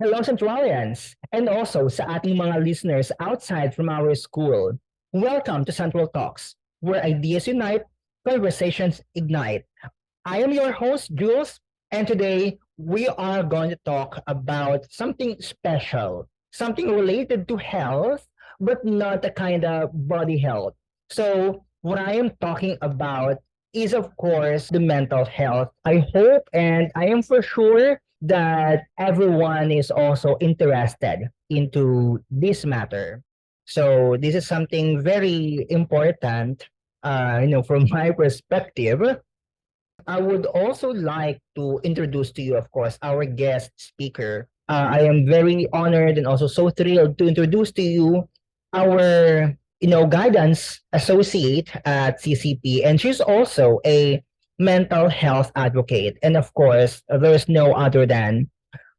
Hello, Centralians! And also sa ating mga listeners outside from our school. Welcome to Central Talks, where ideas unite, conversations ignite. I am your host, Jules, and today we are going to talk about something special, something related to health, but not the kind of body health. So, what I am talking about is, of course, the mental health. I hope and I am for sure that everyone is also interested into this matter. So, this is something very important, from my perspective. I would also like to introduce to you, of course, our guest speaker. I am very honored and also so thrilled to introduce to you our, guidance associate at CCP, and she's also a mental health advocate. And of course, there is no other than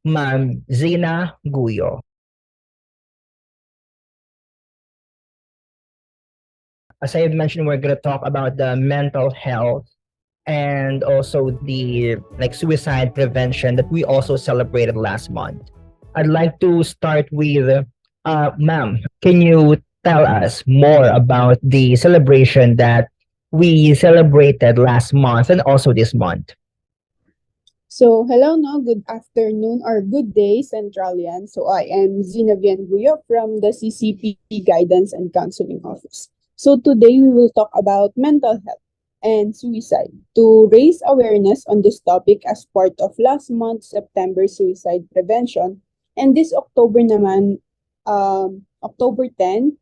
Ma'am Zina Guyo. As I have mentioned, we're going to talk about the mental health and also the like suicide prevention that we also celebrated last month. I'd like to start with ma'am, can you tell us more about the celebration that we celebrated last month and also this month? So, hello, no, good afternoon or good day, Centralian. So, I am Zinavian Guyo from the CCP Guidance and Counseling Office. So, today we will talk about mental health and suicide to raise awareness on this topic as part of last month's September Suicide Prevention. And this October naman, October 10,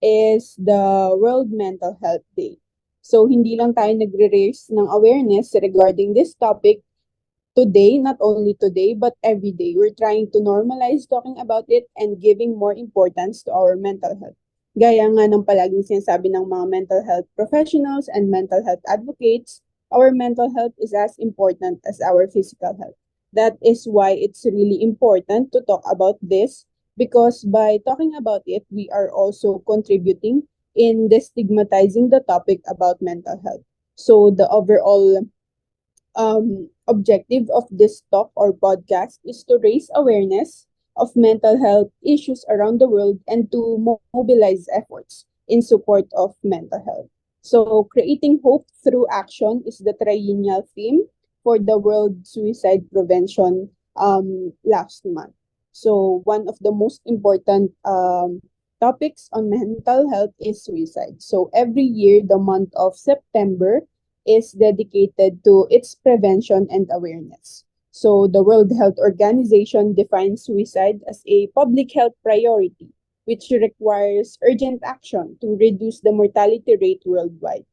is the World Mental Health Day. So, hindi lang tayo nagre-raise ng awareness regarding this topic today, not only today, but every day. We're trying to normalize talking about it and giving more importance to our mental health. Gaya nga ng palaging sinasabi ng mga mental health professionals and mental health advocates, our mental health is as important as our physical health. That is why it's really important to talk about this because by talking about it, we are also contributing in destigmatizing the topic about mental health. So the overall objective of this talk or podcast is to raise awareness of mental health issues around the world and to mobilize efforts in support of mental health. So, creating hope through action is the triennial theme for the World Suicide Prevention last month. So, one of the most important topics on mental health is suicide. So, every year, the month of September is dedicated to its prevention and awareness. So, the World Health Organization defines suicide as a public health priority, which requires urgent action to reduce the mortality rate worldwide.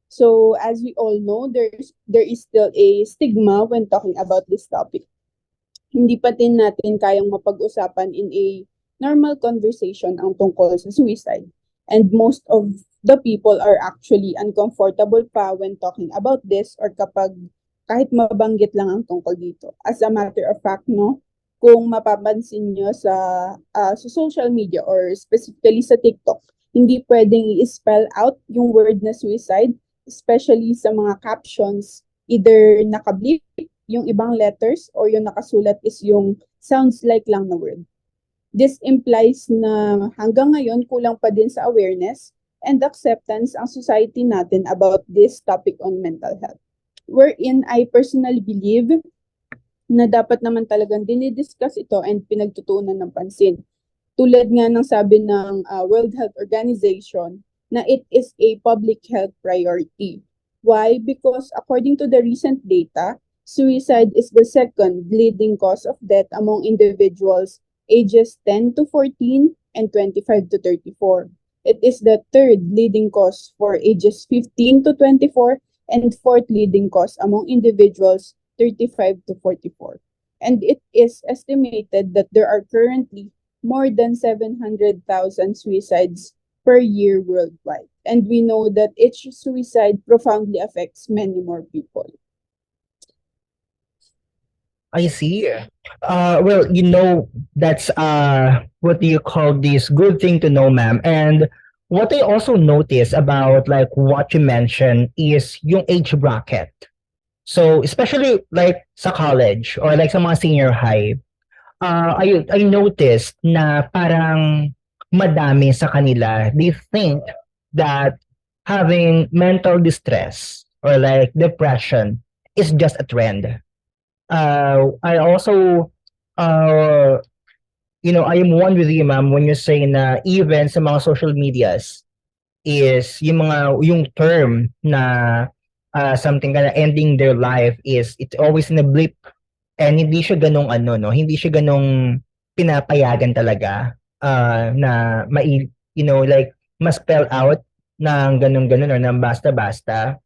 So, as we all know, there is still a stigma when talking about this topic. Hindi pa din natin kayang mapag-usapan in a normal conversation ang tungkol sa suicide. And most of the people are actually uncomfortable pa when talking about this or kapag kahit mabanggit lang ang tungkol dito. As a matter of fact, no, kung mapapansin nyo sa social media or specifically sa TikTok, hindi pwedeng i-spell out yung word na suicide, especially sa mga captions, either naka-bleep yung ibang letters or yung nakasulat is yung sounds like lang na word. This implies na hanggang ngayon kulang pa din sa awareness and acceptance ang society natin about this topic on mental health. Wherein I personally believe na dapat naman talagang dinidiscuss ito and pinagtutunan ng pansin. Tulad nga ng sabi ng World Health Organization na it is a public health priority. Why? Because according to the recent data, suicide is the second leading cause of death among individuals ages 10 to 14 and 25 to 34. It is the third leading cause for ages 15 to 24 and fourth leading cause among individuals 35 to 44. And it is estimated that there are currently more than 700,000 suicides per year worldwide. And we know that each suicide profoundly affects many more people. I see. Well, that's what do you call this good thing to know, ma'am. And what I also notice about like what you mentioned is yung age bracket. So especially like sa college or like sa mga senior high, I noticed na parang madami sa kanila, they think that having mental distress or like depression is just a trend. I also, uh, I am one with you, ma'am, when you say na even sa mga social medias is yung term na something na ending their life is it's always in a blip and hindi siya ganong ano, no? Hindi siya ganong pinapayagan talaga na like ma-spell out ng ganun-ganun or ng basta-basta.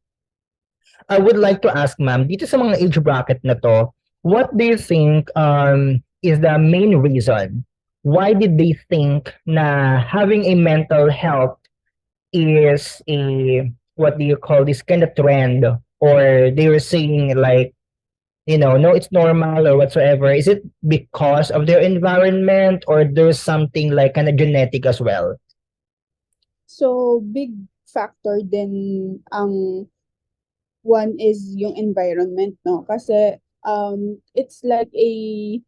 I would like to ask ma'am, dito sa mga age bracket na to, what do you think is the main reason why did they think na having a mental health is a what do you call this kind of trend, or they were saying like no, it's normal or whatsoever? Is it because of their environment or there's something like kind of genetic as well? So, big factor din ang one is yung environment, no? Kasi it's like a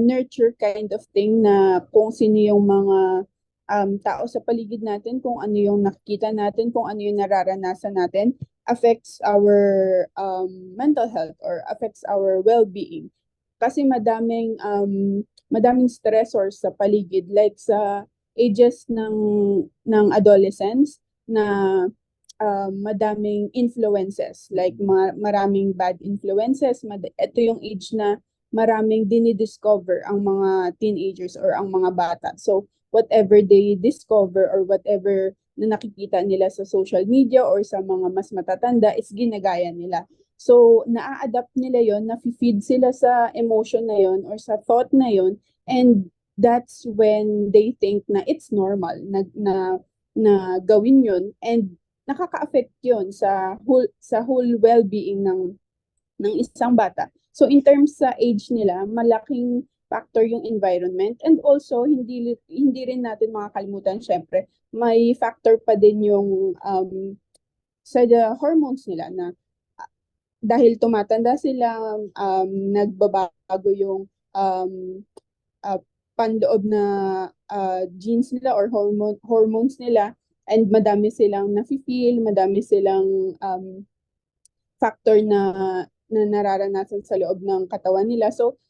nurture kind of thing na kung sino yung mga tao sa paligid natin, kung ano yung nakikita natin, kung ano yung nararanasan natin, affects our mental health or affects our well-being. Kasi madaming stressors sa paligid like sa ages ng adolescence na madaming influences, like maraming bad influences. Ito yung age na maraming dinidiscover ang mga teenagers or ang mga bata. So, whatever they discover or whatever na nakikita nila sa social media or sa mga mas matatanda is ginagaya nila. So, naa-adapt nila yon, na-feed sila sa emotion na yon or sa thought na yon, and that's when they think na it's normal na gawin yun, and nakaka-affect 'yon sa whole well-being ng isang bata. So in terms sa age nila, malaking factor yung environment, and also hindi rin natin makakalimutan syempre may factor pa din yung sa the hormones nila na dahil tumatanda sila, nagbabago yung um, uh, panloob na genes nila or hormones nila, and madami silang nafe-feel, madami silang factor na nararanasan sa loob ng katawan nila. So,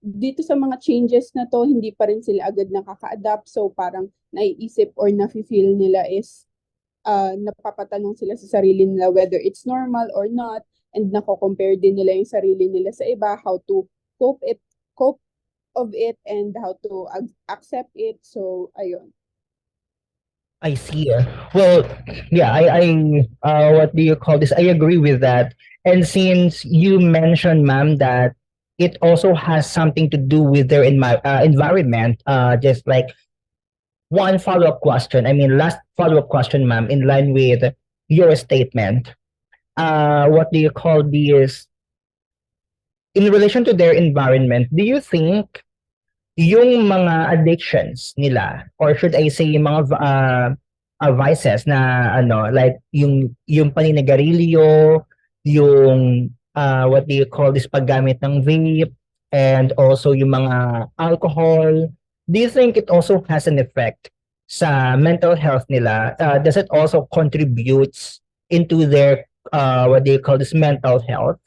dito sa mga changes na to, hindi pa rin sila agad nakaka-adapt. So, parang naiisip or nafe-feel nila is napapatanong sila sa sarili nila whether it's normal or not, and nako-compare din nila yung sarili nila sa iba, how to cope of it, and how to accept it. So, ayun. I see. Well, yeah, what do you call this? I agree with that. And since you mentioned, ma'am, that it also has something to do with their environment, just like one follow-up question. I mean, last follow-up question, ma'am, in line with your statement. What do you call this? In relation to their environment, do you think yung mga addictions nila, or should I say yung mga vices na ano, like yung paninigarilyo, yung what do you call this, paggamit ng vape, and also yung mga alcohol, do you think it also has an effect sa mental health nila? Does it also contributes into their what do you call this, mental health?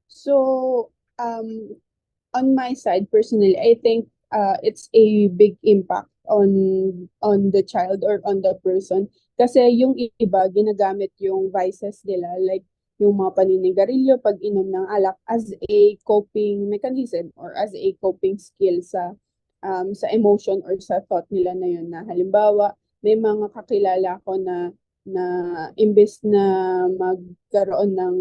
So, on my side personally, I think it's a big impact on the child or on the person. Kasi yung iba ginagamit yung vices nila, like yung mga paninigarilyo, pag-inom ng alak, as a coping mechanism or as a coping skill sa emotion or sa thought nila na yun. Na halimbawa, may mga kakilala ko na imbes na magkaroon ng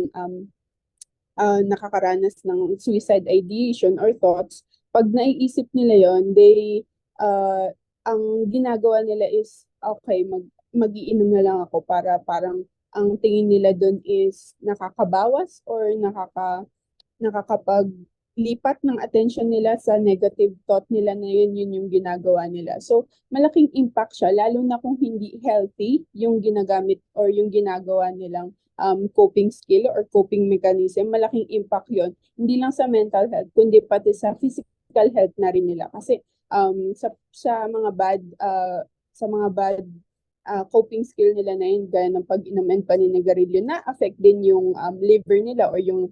nakakaranas ng suicide ideation or thoughts, pag naiisip nila yon, ang ginagawa nila is, okay, magiinom na lang ako para parang ang tingin nila doon is nakakabawas or nakakapaglipat ng attention nila sa negative thought nila na yun yung ginagawa nila. So, malaking impact siya, lalo na kung hindi healthy yung ginagamit or yung ginagawa nilang coping skill or coping mechanism, malaking impact yon hindi lang sa mental health, kundi pati sa physical health na rin nila. Kasi sa mga bad coping skill nila na yun, gaya ng pag-inom and paninigarilyo, na affect din yung liver nila or yung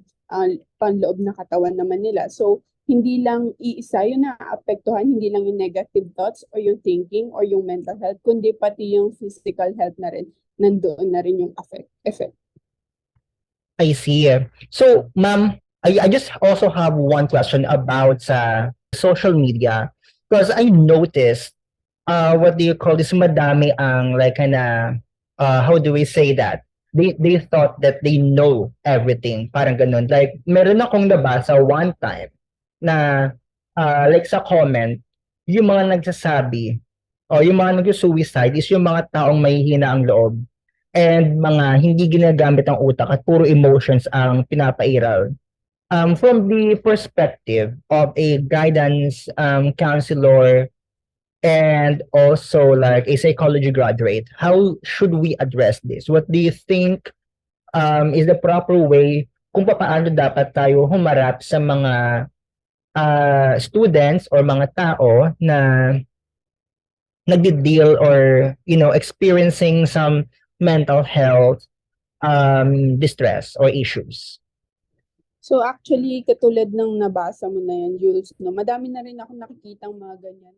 panloob na katawan naman nila. So, hindi lang iisa yung naapektuhan, hindi lang yung negative thoughts or yung thinking or yung mental health, kundi pati yung physical health na rin. Nandoon na rin yung effect. I see. So, ma'am, I just also have one question about social media because I noticed what do you call this, madami ang like kinda how do we say that? They thought that they know everything, parang ganun. Like meron akong nabasa one time na like sa comment, yung mga nagsasabi o yung mga nagsusuicide is yung mga taong mahihina ang loob and mga hindi ginagamit ang utak at puro emotions ang pinapairal. From the perspective of a guidance counselor and also like a psychology graduate, how should we address this? What do you think is the proper way kung paano dapat tayo humarap sa mga students or mga tao na nagdi-deal or experiencing some mental health distress or issues? So actually, katulad ng nabasa mo na yan, Jules, no, madami na rin ako nakikitang mga ganyan.